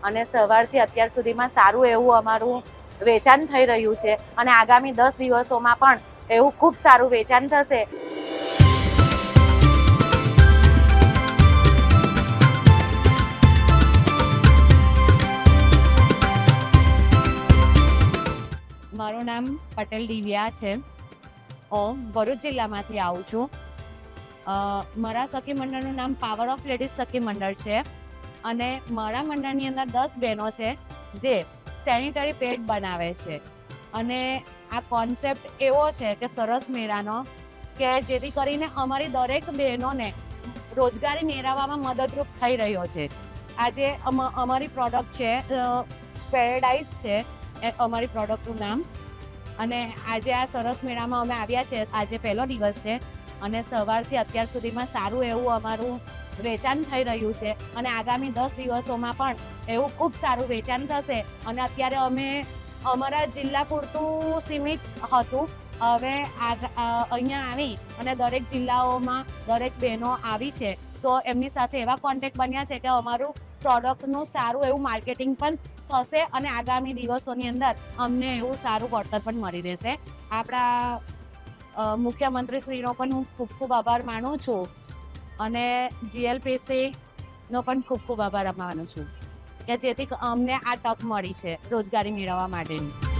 અને સવારથી અત્યાર સુધીમાં સારું એવું અમારું વેચાણ થઈ રહ્યું છે અને આગામી 10 દિવસોમાં પણ એવું ખૂબ સારું વેચાણ થશે. મારું નામ પટેલ દિવ્યા છે. હું ભરૂચ જિલ્લામાંથી આવું છું. મારા સખી મંડળનું નામ પાવર ઓફ લેડીઝ સખી મંડળ છે અને મારા મંડળની અંદર 10 બહેનો છે જે સેનિટરી પેડ બનાવે છે. અને આ કોન્સેપ્ટ એવો છે કે સરસ મેળાનો, કે જેથી કરીને અમારી દરેક બહેનોને રોજગારી મેળવવામાં મદદરૂપ થઈ રહ્યો છે. આજે અમારી પ્રોડક્ટ છે પેરેડાઇઝ છે અમારી પ્રોડક્ટનું નામ. અને આજે આ સરસ મેળામાં અમે આવ્યા છે. આજે પહેલો દિવસ છે અને સવારથી અત્યાર સુધીમાં સારું એવું અમારું વેચાણ થઈ રહ્યું છે અને આગામી 10 દિવસોમાં પણ એવું ખૂબ સારું વેચાણ થશે. અને અત્યારે અમે અમારા જિલ્લા પૂરતું સીમિત હતું. હવે અહીંયા આવી અને દરેક જિલ્લાઓમાં દરેક બહેનો આવી છે તો એમની સાથે એવા કોન્ટેક્ટ બન્યા છે કે અમારું પ્રોડક્ટનું સારું એવું માર્કેટિંગ પણ થશે અને આગામી દિવસોની અંદર અમને એવું સારું વળતર પણ મળી રહેશે. આપણા મુખ્યમંત્રીશ્રીનો પણ હું ખૂબ ખૂબ આભાર માનું છું અને GLPCનો પણ ખૂબ ખૂબ આભાર માનું છું કે જેથી અમને આ તક મળી છે રોજગારી મેળવવા માટેની.